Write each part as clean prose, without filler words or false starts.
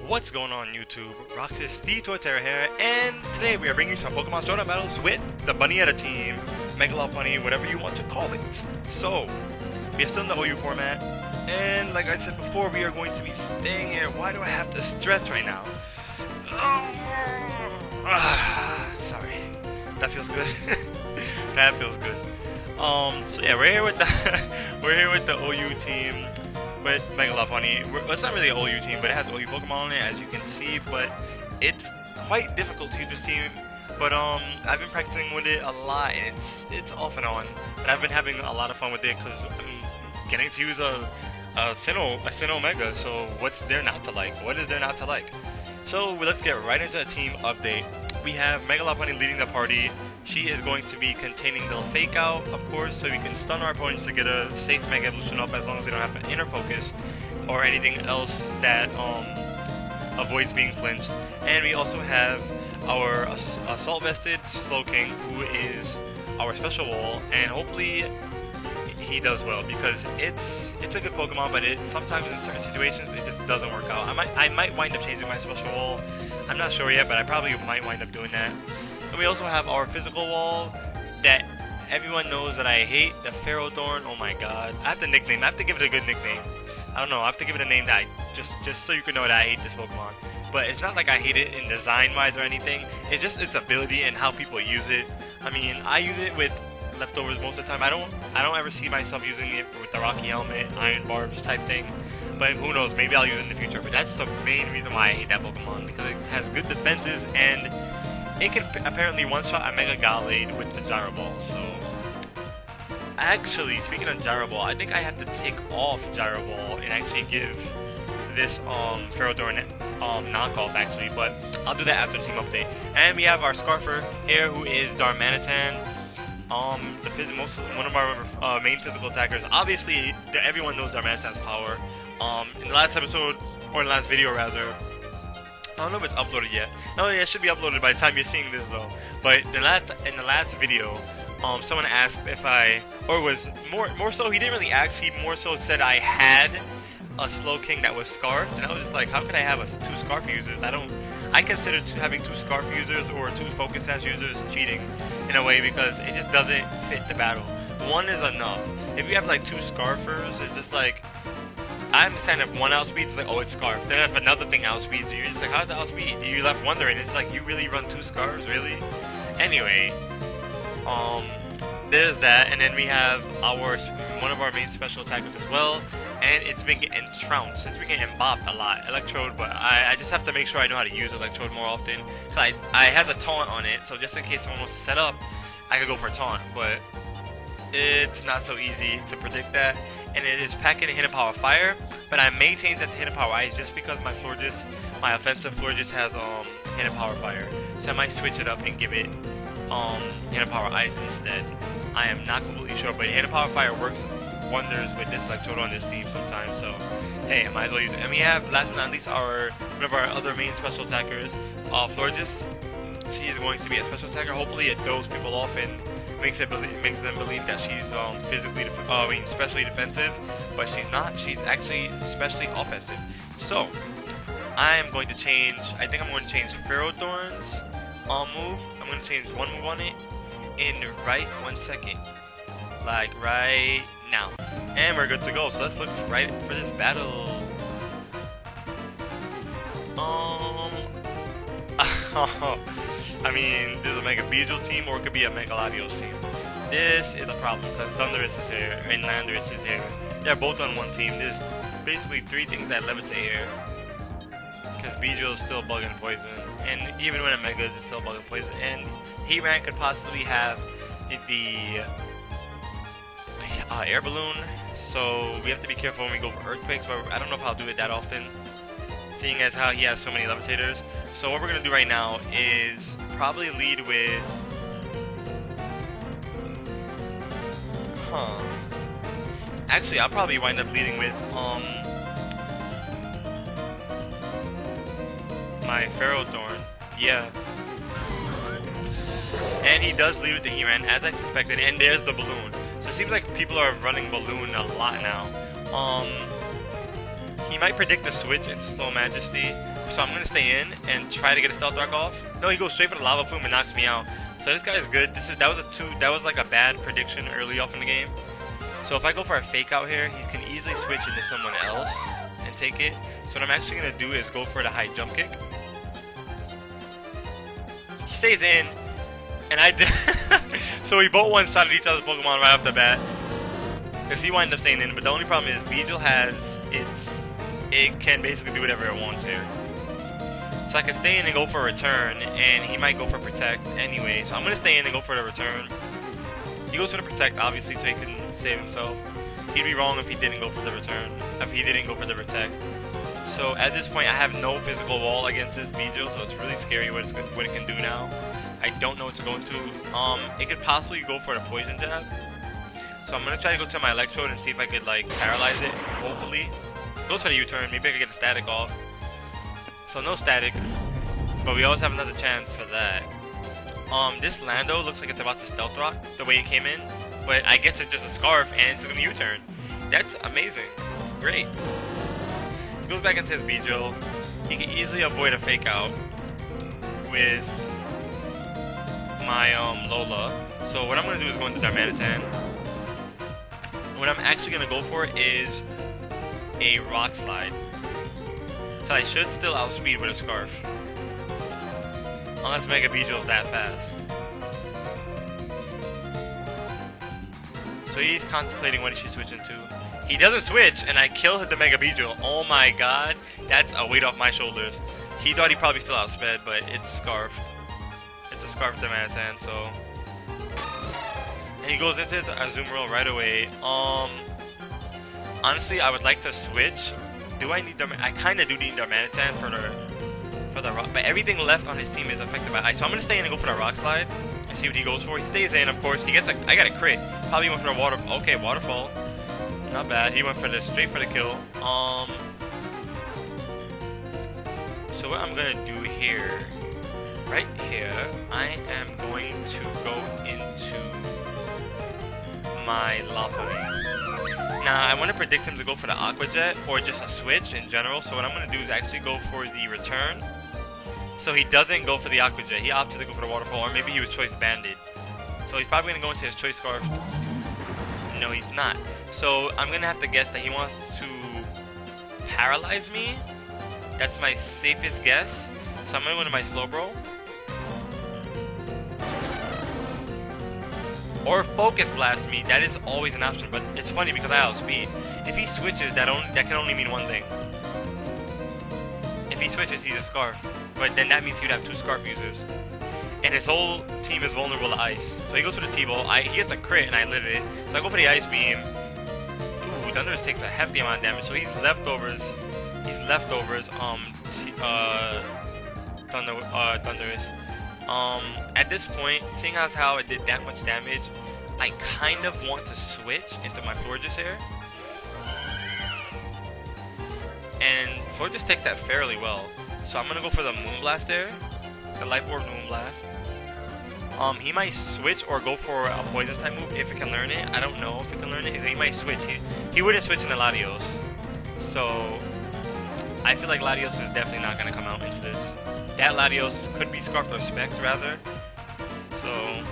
What's going on YouTube? Roxas, the Torterra here, and today we are bringing you some Pokemon Showdown battles with the Bunnyetta team, Mega Lopunny, whatever you want to call it. So, we are still in the OU format, and like I said before, we are going to be staying here. Why do I have to stretch right now? Sorry. That feels good. That feels good. So yeah, we're here with the OU team. With Mega Lopunny. It's not really an OU team, but it has OU Pokemon on it, as you can see, but it's quite difficult to use this team. But I've been practicing with it a lot, and it's off and on. But I've been having a lot of fun with it because I'm getting to use a Sinnoh Mega. So what's there not to like? What is there not to like? So let's get right into a team update. We have Mega Lopunny leading the party. She is going to be containing the Fake Out, of course, so we can stun our opponents to get a safe Mega Evolution up as long as they don't have an Inner Focus or anything else that avoids being flinched. And we also have our Assault Vested Slowking, who is our Special Wall, and hopefully he does well because it's a good Pokemon, but sometimes in certain situations it just doesn't work out. I might wind up changing my Special Wall. I'm not sure yet, but I probably might wind up doing that. And we also have our Physical Wall that everyone knows that I hate, the Ferrodorn. Oh my god. I have to nickname. I have to give it a good nickname. I don't know. I have to give it a name that just so you can know that I hate this Pokemon. But it's not like I hate it in design-wise or anything. It's just its ability and how people use it. I mean, I use it with leftovers most of the time. I don't ever see myself using it with the Rocky Helmet, Iron Barbs type thing. But who knows? Maybe I'll use it in the future. But that's the main reason why I hate that Pokemon, because it has good defenses and it can apparently one-shot a Mega Gallade with the Gyro Ball. So, actually, speaking of Gyro Ball, I think I have to take off Gyro Ball and actually give this Ferrodorn knockoff actually. But I'll do that after the team update. And we have our Scarfer here, who is Darmanitan. One of our main physical attackers. Obviously, everyone knows Darmanitan's power. In the last episode, or in the last video rather, I don't know if it's uploaded yet. No, it should be uploaded by the time you're seeing this though. But in the last video, someone asked if or was more so, he didn't really ask, he more so said I had a Slowking that was Scarfed, and I was just like, how could I have two Scarf users? I consider having two Scarf users or two Focus Sash users cheating in a way, because it just doesn't fit the battle. One is enough. If you have like two Scarfers, it's just like, I understand if one outspeeds, it's like, oh, it's Scarf. Then if another thing outspeeds, you're just like, how's the outspeed? You're left wondering. It's like, you really run two Scarves, really? Anyway, there's that, and then we have one of our main special attackers as well, and it's been getting trounced. It's been getting bopped a lot. Electrode, but I just have to make sure I know how to use Electrode more often. Cause I have a taunt on it, so just in case someone wants to set up, I could go for a taunt, but it's not so easy to predict that. And it is packing a Hidden Power Fire, but I may change that to Hidden Power Ice just because my offensive Florges has Hidden Power Fire. So I might switch it up and give it Hidden Power Ice instead. I am not completely sure, but Hidden Power Fire works wonders with this Electrode on this team sometimes. So hey, I might as well use it. And we have, last but not least, one of our other main special attackers, Florges. She is going to be a special attacker. Hopefully it throws people off and makes them believe that she's specially defensive, but she's not. She's actually especially offensive. So I am going to change. I think I'm going to change Ferrodorn's move. I'm going to change one move on it in right 1 second, like right now, and we're good to go. So let's look right for this battle. I mean, there's a Mega Beedrill team, or it could be a Mega Latios team. This is a problem because Thundurus is here and Landorus is here. They're both on one team. There's basically three things that levitate here, because Beedrill is still bugging poison, and even when it Megas, it's still bugging poison. And Heatran could possibly have the air balloon, so we have to be careful when we go for earthquakes. But I don't know if I'll do it that often, seeing as how he has so many levitators. So what we're gonna do right now is probably lead with, actually I'll probably wind up leading with my Ferrodorn. Yeah. And he does lead with the Heatran, as I suspected, and there's the balloon. So it seems like people are running balloon a lot now. He might predict the switch into Slow Majesty. so I'm gonna stay in and try to get a stealth rock off. No, he goes straight for the lava plume and knocks me out. So this guy is good. That was like a bad prediction early off in the game. So if I go for a fake out here, he can easily switch into someone else and take it. So what I'm actually gonna do is go for the high jump kick. He stays in, and I did. So we both one-shotted each other's Pokemon right off the bat. Because he wound up staying in, but the only problem is Beedrill has it can basically do whatever it wants here. So I can stay in and go for a return, and he might go for protect anyway. So I'm gonna stay in and go for the return. He goes for the protect, obviously, so he can save himself. He'd be wrong if he didn't go for the return, if he didn't go for the protect. So at this point, I have no physical wall against this Beedrill, so it's really scary what it can do now. I don't know what to go into. It could possibly go for the poison jab. So I'm gonna try to go to my electrode and see if I could like paralyze it. Hopefully, goes for the U-turn. Maybe I could get the static off. So no static, but we always have another chance for that. This Lando looks like it's about to stealth rock the way it came in, but I guess it's just a scarf and it's gonna U-turn. That's amazing. Great. He goes back into his Beedrill. He can easily avoid a fake out with my Lola. So what I'm gonna do is go into Darmanitan. What I'm actually gonna go for is a rock slide. So I should still outspeed with a scarf. Unless Mega Beedrill is that fast. So he's contemplating what he should switch into. He doesn't switch, and I kill the Mega Beedrill. Oh my god, that's a weight off my shoulders. He thought he probably still outsped, but it's scarfed. It's a scarfed Darmanitan, so. And he goes into his Azumarill right away. Honestly, I would like to switch. Do I need I kind of do need Darmanitan for the rock, but everything left on his team is affected by ice. So I'm gonna stay in and go for the rock slide and see what he goes for. He stays in, of course. He gets I got a crit. Probably went for the water. Okay, waterfall. Not bad. He went for the straight for the kill. So what I'm gonna do here, right here, I am going to go into my Lopunny. Now, I want to predict him to go for the Aqua Jet or just a switch in general. So what I'm going to do is actually go for the return. So he doesn't go for the Aqua Jet. He opted to go for the Waterfall, or maybe he was Choice Banded. So he's probably going to go into his Choice Scarf. No, he's not. So I'm going to have to guess that he wants to paralyze me. That's my safest guess. So I'm going to go into my Slowbro. Or Focus Blast me, that is always an option, but it's funny because I outspeed. If he switches, that can only mean one thing. If he switches, he's a Scarf. But then that means he'd have two Scarf users. And his whole team is vulnerable to Ice. So he goes for the T-Ball, he gets a crit and I live it. So I go for the Ice Beam. Ooh, Thundurus takes a hefty amount of damage, so he's leftovers, Thundurus. At this point, seeing as how it did that much damage, I kind of want to switch into my Florges here. And Florges takes that fairly well. So I'm going to go for the Moonblast there. The Life Orb Moonblast. He might switch or go for a Poison type move if it can learn it. I don't know if it can learn it. He might switch. He wouldn't switch into Latios. So I feel like Latios is definitely not going to come out into this. That Latios could be Scarfed or Specs rather. So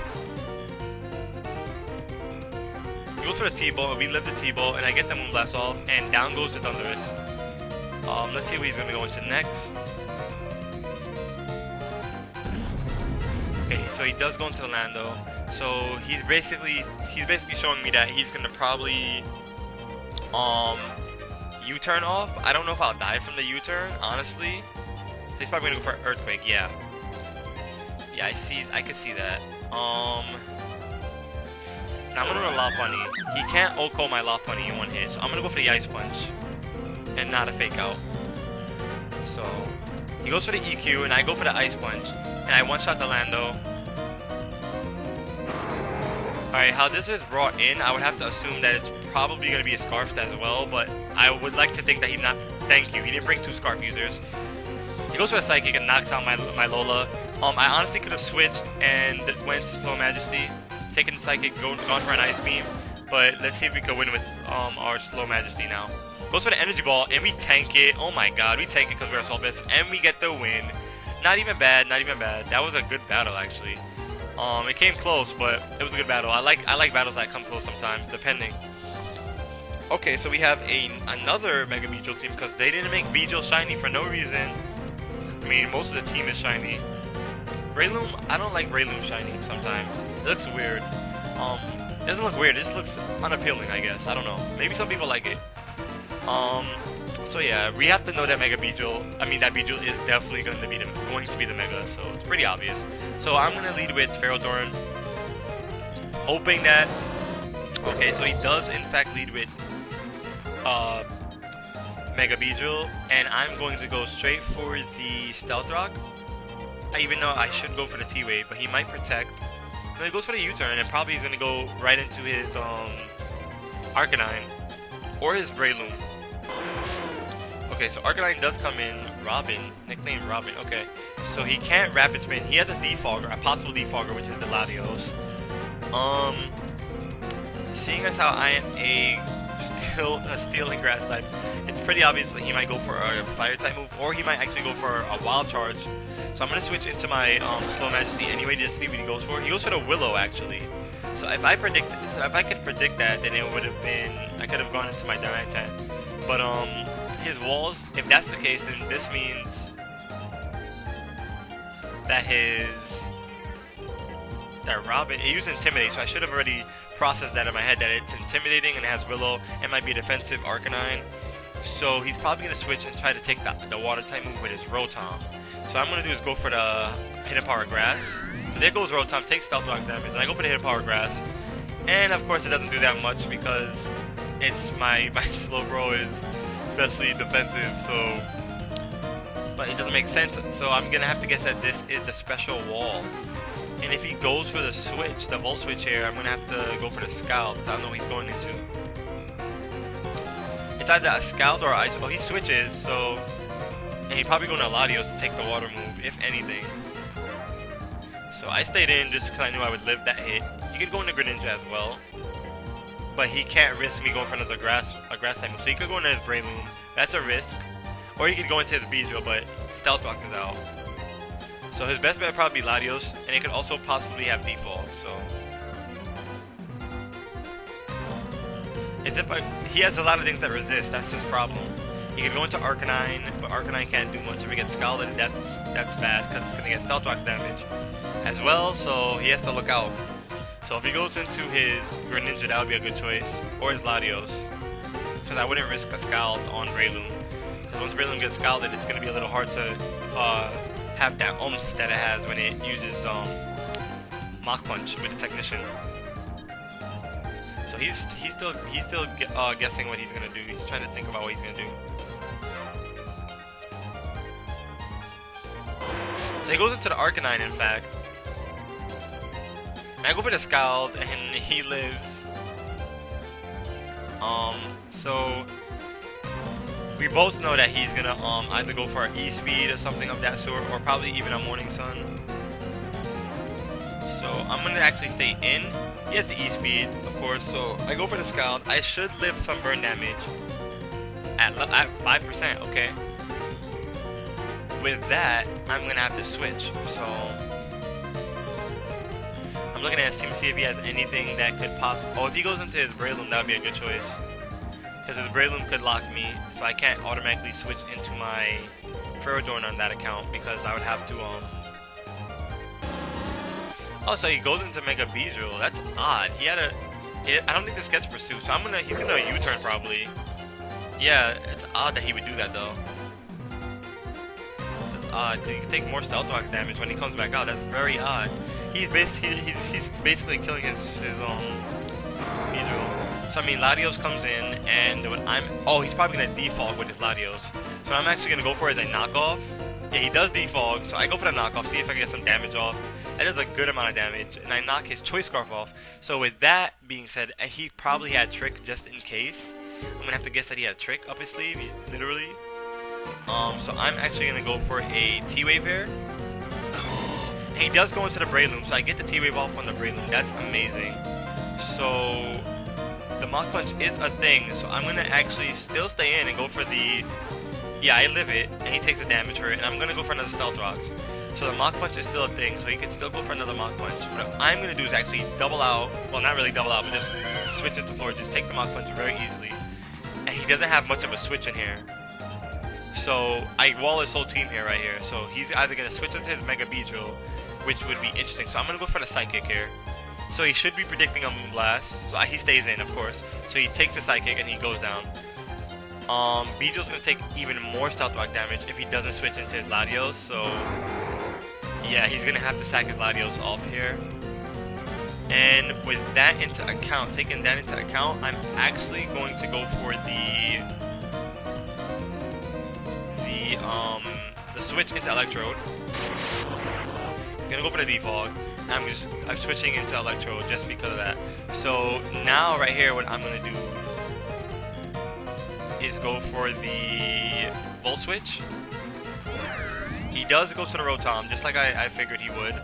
we go to the T-Ball, we live the T-Ball, and I get the Moonblast off, and down goes the Thundurus. Let's see what he's gonna go into next. Okay, so he does go into Lando. So he's basically showing me that he's gonna probably U-turn off. I don't know if I'll die from the U-turn, honestly. He's probably gonna go for Earthquake, yeah. Yeah, I can see that. Now I'm gonna run Lopunny. He can't Oko my Lopunny in one hit, so I'm gonna go for the Ice Punch. And not a fake out. So he goes for the EQ and I go for the Ice Punch. And I one-shot the Lando. Alright, how this is brought in, I would have to assume that it's probably gonna be a Scarf as well, but I would like to think that he's not. Thank you, he didn't bring two Scarf users. He goes for a Psychic and knocks out my Lola. I honestly could have switched and went to Slow Majesty, taken the Psychic, gone for an Ice Beam. But let's see if we can win with our Slow Majesty now. Goes for the energy ball, and we tank it. Oh my god, we tank it because we're assault vest, and we get the win. Not even bad, not even bad. That was a good battle, actually. It came close, but it was a good battle. I like battles that come close sometimes, depending. Okay, so we have another Mega Beedrill team because they didn't make Beedrill shiny for no reason. I mean, most of the team is shiny. Breloom, I don't like Breloom shiny sometimes. It looks weird. It doesn't look weird. It just looks unappealing, I guess. I don't know. Maybe some people like it. So yeah, we have to know that Mega Beedrill, that Beedrill is definitely going to be the Mega, so it's pretty obvious. So I'm going to lead with Ferrothorn, hoping that, okay, so he does in fact lead with Mega Beedrill, and I'm going to go straight for the Stealth Rock, even though I should go for the T-Wave, but he might protect. So he goes for the U-turn, and probably he's going to go right into his Arcanine, or his Breloom. Okay, so Arcanine does come in. Robin, nickname Robin. Okay, so he can't Rapid Spin. He has a Defogger, a possible Defogger, which is the Latios. Seeing as how I am a Steel and Grass type, it's pretty obvious that he might go for a Fire type move, or he might actually go for a Wild Charge. So I'm gonna switch into my Slow Majesty anyway, just to see what he goes for. He goes for the Willow actually. So if I could predict that, then it would have been, I could have gone into my Durantine. But his walls, if that's the case, then this means that that Robin, it used Intimidate, so I should have already processed that in my head that it's intimidating and it has Willow and might be a defensive Arcanine. So he's probably gonna switch and try to take the Water type move with his Rotom. So what I'm gonna do is go for the Hidden Power Grass. So there goes Rotom, takes Stealth Rock damage, and I go for the Hidden Power Grass. And of course it doesn't do that much because it's my Slowbro is especially defensive, so, but it doesn't make sense. So I'm gonna have to guess that this is the special wall. And if he goes for the switch, the Volt Switch here, I'm gonna have to go for the Scald. I don't know what he's going into. It's either a Scald or Ice. Oh, he switches, so, and he's probably going to Latios to take the Water move, if anything. So I stayed in just because I knew I would live that hit. You could go into Greninja as well, but he can't risk me going for another grass type move. So he could go into his Breloom. That's a risk. Or he could go into his Beedrill, but Stealth Rock is out. So his best bet would probably be Latios, and it could also possibly have Defog. So it's he has a lot of things that resist. That's his problem. He could go into Arcanine, but Arcanine can't do much. If he gets Scalded, that's bad because it's gonna get Stealth Rock damage as well. So he has to look out. So if he goes into his Greninja, that would be a good choice, or his Latios, because I wouldn't risk a Scald on Breloom. Because once Breloom gets Scalded, it's gonna be a little hard to have that oomph that it has when it uses Mach Punch with the Technician. So he's still guessing what he's gonna do. He's trying to think about what he's gonna do. So he goes into the Arcanine, in fact. I go for the Scald, and he lives. So we both know that he's gonna either go for an E-Speed or something of that sort, or probably even a Morning Sun. So I'm gonna actually stay in. He has the E-Speed, of course, so I go for the Scald. I should live some burn damage at 5%, okay? With that, I'm gonna have to switch, so I'm looking at his team to see if he has anything that could possibly... Oh, if he goes into his Breloom, that would be a good choice. Because his Breloom could lock me, so I can't automatically switch into my Ferrothorn on that account, because I would have to, Oh, so he goes into Mega Beedrill. That's odd. He had I don't think this gets Pursuit, so he's gonna U-turn probably. Yeah, it's odd that he would do that, though. That's odd. He can take more Stealth Rock damage when he comes back out. That's very odd. He's basically killing his Beedrill. So I mean, Latios comes in, and he's probably gonna defog with his Latios. So I'm actually gonna go for it as a knockoff. Yeah, he does defog, so I go for the knockoff, see if I can get some damage off. That does a good amount of damage, and I knock his Choice Scarf off. So with that being said, he probably had Trick just in case. I'm gonna have to guess that he had Trick up his sleeve, literally. So I'm actually gonna go for a T-Wave here. And he does go into the Breloom, so I get the T-Wave off on the Breloom. That's amazing. So Mach Punch is a thing, so I'm gonna actually still stay in and go for the... Yeah, I live it, and he takes the damage for it, and I'm gonna go for another Stealth Rocks. So the Mach Punch is still a thing, so he can still go for another Mach Punch. What I'm gonna do is actually double out, well, not really double out, but just switch it to floor, just take the Mach Punch very easily. And he doesn't have much of a switch in here. So I wall his whole team here, right here. So he's either gonna switch into his Mega Beedrill, which would be interesting. So I'm gonna go for the Psychic here. So he should be predicting a Moonblast. So he stays in, of course. So he takes the Psychic and he goes down. Beedrill's gonna take even more Stealth Rock damage if he doesn't switch into his Latios. So yeah, he's gonna have to sack his Latios off here. And with that into account, taking that into account, I'm actually going to go for the switch into Electrode. He's gonna go for the Defog. I'm switching into Electrode just because of that. So now right here, what I'm gonna do is go for the Volt Switch. He does go to the Rotom, just like I figured he would.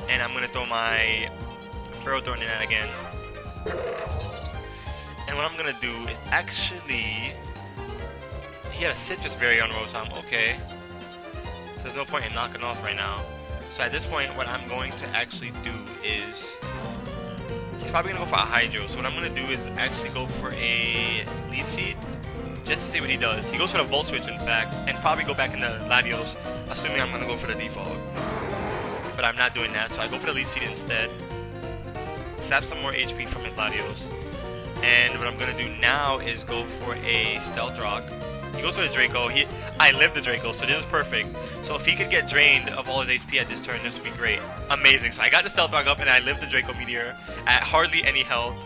And I'm gonna throw my Ferrothorn in that again. And what I'm gonna do is actually... He had a Citrus Berry on Rotom, okay. So there's no point in knocking off right now. So at this point, what I'm going to actually do is... He's probably going to go for a Hydro. So what I'm going to do is actually go for a Leaf Seed, just to see what he does. He goes for the Volt Switch, in fact, and probably go back into Latios, assuming I'm going to go for the Defog. But I'm not doing that, so I go for the Leaf Seed instead. Sap some more HP from his Latios. And what I'm going to do now is go for a Stealth Rock. He goes for the Draco. I live the Draco, so this is perfect. So if he could get drained of all his HP at this turn, this would be great. Amazing. So I got the Stealth Rock up, and I lived the Draco Meteor at hardly any health.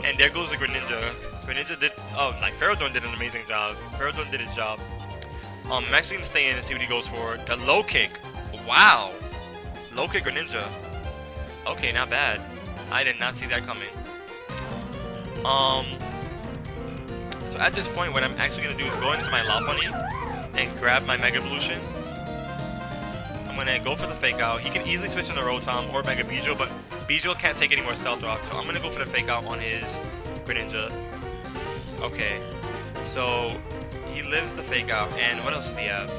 And there goes the Greninja. Greninja did... Oh, like, Ferrothorn did an amazing job. Ferrothorn did his job. I'm actually going to stay in and see what he goes for. The Low Kick. Wow. Low Kick Greninja. Okay, not bad. I did not see that coming. So at this point, what I'm actually going to do is go into my Lopunny and grab my Mega Evolution. I'm going to go for the Fake Out. He can easily switch into Rotom or Mega Beedrill, but Beedrill can't take any more Stealth Rock, so I'm going to go for the Fake Out on his Greninja. Okay, so he lives the Fake Out, and what else does he have?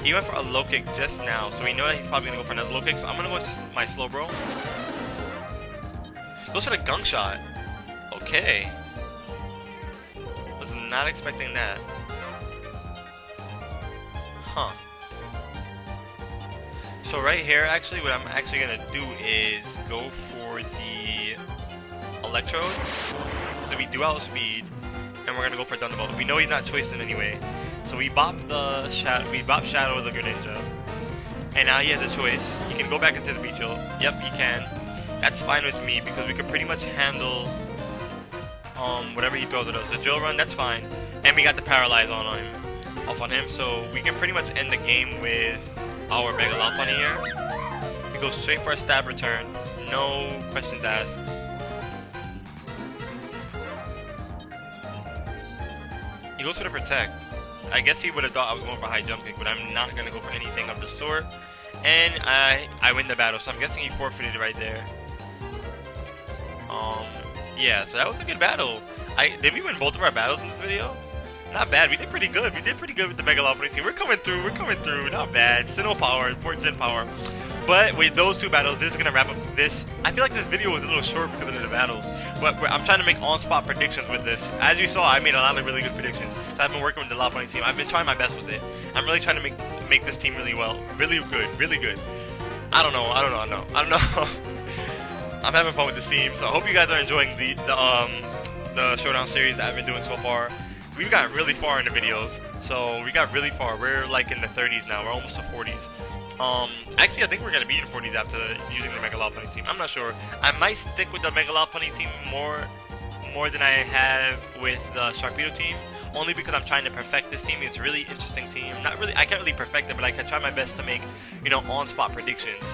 He went for a Low Kick just now, so we know that he's probably going to go for another Low Kick, so I'm going to go into my Slowbro. Goes for the Gunk Shot. Okay. Was not expecting that. Huh. So right here, actually, what I'm actually going to do is go for the Electrode. So we do outspeed, and we're going to go for Thunderbolt. We know he's not choiced in anyway. So we bop the Shadow of the Greninja. And now he has a choice. He can go back into his Beedrill. Yep, he can. That's fine with me because we could pretty much handle whatever he throws at us. The Drill Run, that's fine. And we got the Paralyze off on him, so we can pretty much end the game with our Mega Lopunny here. We go straight for a Stab Return. No questions asked. He goes for the Protect. I guess he would have thought I was going for High Jump Kick, but I'm not going to go for anything of the sort. And I win the battle, so I'm guessing he forfeited right there. Yeah, so that was a good battle. Did we win both of our battles in this video? Not bad. We did pretty good. We did pretty good with the Mega Lopunny team. We're coming through. We're coming through. Not bad. Sinnoh power, 4th gen power. But with those two battles, this is going to wrap up this. I feel like this video was a little short because of the battles. But I'm trying to make on-spot predictions with this. As you saw, I made a lot of really good predictions. So I've been working with the Lopunny team. I've been trying my best with it. I'm really trying to make this team really well. Really good. Really good. I don't know. I'm having fun with this team. So I hope you guys are enjoying the Showdown series that I've been doing so far. We've got really far in the videos. So we got really far. We're like in the 30s now. We're almost to 40s. Actually, I think we're going to be in 40s after using the Mega Lopunny team. I'm not sure. I might stick with the Mega Lopunny team more than I have with the Sharpedo team. Only because I'm trying to perfect this team. It's a really interesting team. Not really, I can't really perfect it, but I can try my best to make, on-spot predictions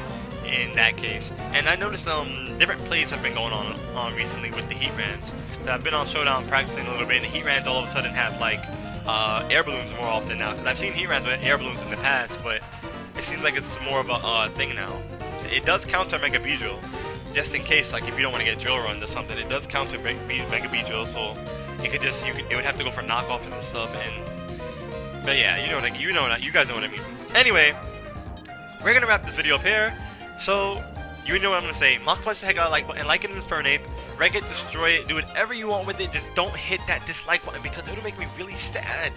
in that case. And I noticed different plays have been going on recently with the Heat Rans. So I've been on Showdown practicing a little bit, and the Heat Rans all of a sudden have like air balloons more often now. Because I've seen Heat Rans with air balloons in the past, but it seems like it's more of a thing now. It does counter Mega Beedrill, just in case, like if you don't want to get drill runned or something, it does count to Mega B drill, so it could just it would have to go for knockoff and stuff. But yeah, you guys know what I mean. Anyway, we're gonna wrap this video up here. So you know what I'm gonna say. Mach punch the heck out of the like button, like it in Infernape, wreck it, destroy it, do whatever you want with it. Just don't hit that dislike button because it'll make me really sad.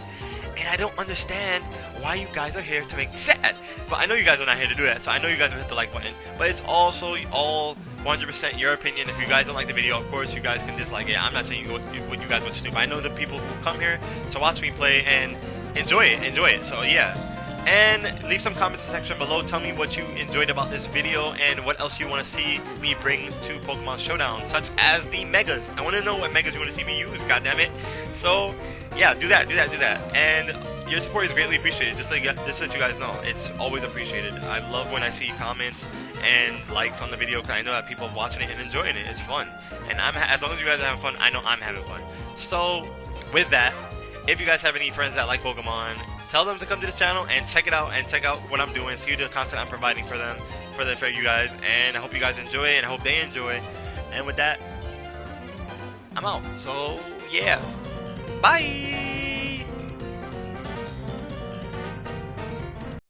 And I don't understand why you guys are here to make me sad. But I know you guys are not here to do that, so I know you guys will hit the like button. But it's also all 100% your opinion. If you guys don't like the video, of course you guys can dislike it. I'm not saying what you guys want to do, but I know the people who come here to watch me play and enjoy it. So yeah. And leave some comments in the section below. Tell me what you enjoyed about this video and what else you want to see me bring to Pokemon Showdown, such as the Megas. I want to know what Megas you want to see me use, goddammit. So yeah, do that. And your support is greatly appreciated. Just so you guys know, it's always appreciated. I love when I see comments and likes on the video because I know that people are watching it and enjoying it. It's fun, and as long as you guys are having fun, I know I'm having fun. So with that, if you guys have any friends that like Pokemon, tell them to come to this channel and check it out and check out what I'm doing, see the content I'm providing for them, for you guys. And I hope you guys enjoy it, and I hope they enjoy. And with that, I'm out. So yeah, bye.